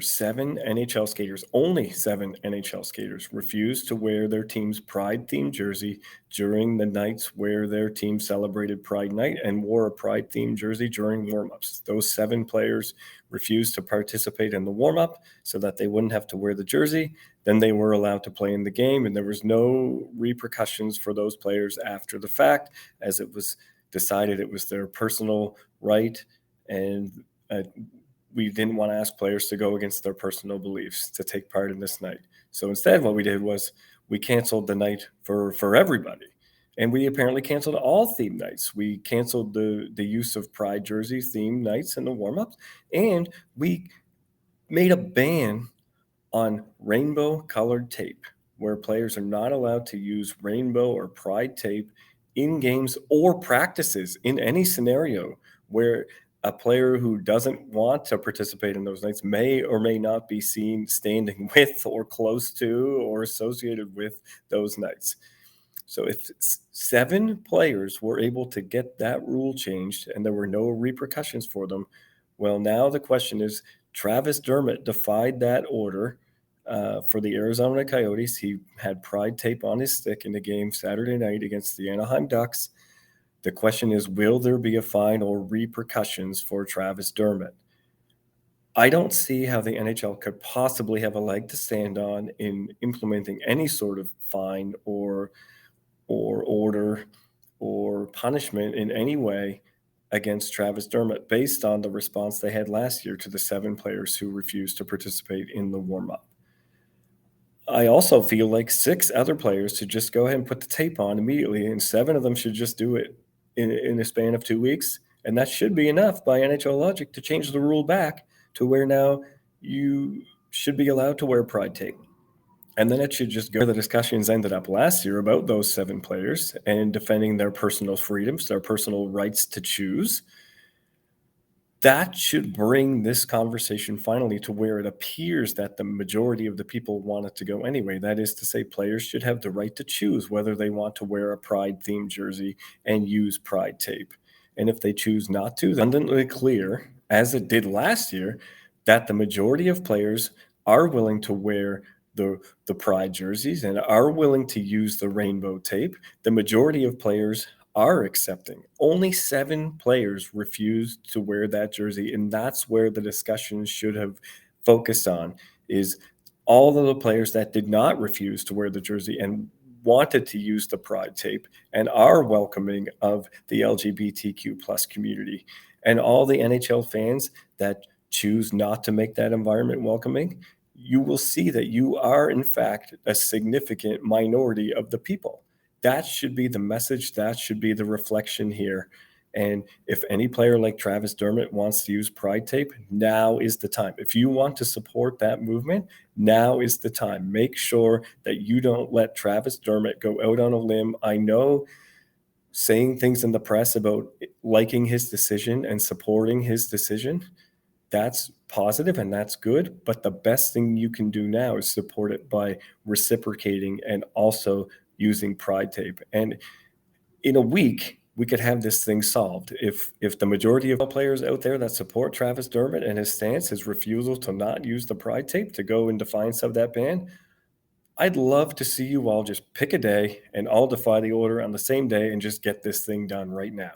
skaters, 7 NHL skaters, only 7 NHL skaters refused to wear their team's Pride-themed jersey during the nights where their team celebrated Pride Night and wore a Pride-themed jersey during warm-ups. Those 7 players refused to participate in the warm-up so that they wouldn't have to wear the jersey. Then they were allowed to play in the game, and there was no repercussions for those players after the fact, as it was decided it was their personal right, and we didn't want to ask players to go against their personal beliefs to take part in this night. So instead, what we did was we canceled the night for everybody. And we apparently canceled all theme nights. We canceled the use of Pride jersey theme nights in the warm-ups. And we made a ban on rainbow colored tape, where players are not allowed to use rainbow or Pride tape in games or practices in any scenario where a player who doesn't want to participate in those nights may or may not be seen standing with or close to or associated with those nights. So if 7 players were able to get that rule changed and there were no repercussions for them, well, now the question is, Travis Dermott defied that order for the Arizona Coyotes. He had Pride tape on his stick in the game Saturday night against the Anaheim Ducks. The question is, will there be a fine or repercussions for Travis Dermott? I don't see how the NHL could possibly have a leg to stand on in implementing any sort of fine or order or punishment in any way against Travis Dermott based on the response they had last year to the 7 players who refused to participate in the warm-up. I also feel like 6 other players should just go ahead and put the tape on immediately, and 7 of them should just do it in a span of 2 weeks. And that should be enough by NHL logic to change the rule back to where now you should be allowed to wear Pride tape. And then it should just go where the discussions ended up last year about those 7 players and defending their personal freedoms, their personal rights to choose. That should bring this conversation finally to where it appears that the majority of the people want it to go anyway. That is to say, players should have the right to choose whether they want to wear a Pride-themed jersey and use Pride tape. And if they choose not to, it's abundantly clear, as it did last year, that the majority of players are willing to wear the Pride jerseys and are willing to use the rainbow tape. The majority of players are accepting. Only 7 players refused to wear that jersey, and that's where the discussion should have focused on, is all of the players that did not refuse to wear the jersey and wanted to use the Pride tape and are welcoming of the LGBTQ plus community, and all the NHL fans that choose not to make that environment welcoming. You will see that you are, in fact, a significant minority of the people. That should be the message. That should be the reflection here. And if any player like Travis Dermott wants to use Pride tape, now is the time. If you want to support that movement, now is the time. Make sure that you don't let Travis Dermott go out on a limb. I know saying things in the press about liking his decision and supporting his decision, that's positive and that's good. But the best thing you can do now is support it by reciprocating and also using Pride tape. And in a week, we could have this thing solved. If the majority of players out there that support Travis Dermott and his stance, his refusal to not use the Pride tape, to go in defiance of that ban, I'd love to see you all just pick a day and all defy the order on the same day and just get this thing done right now.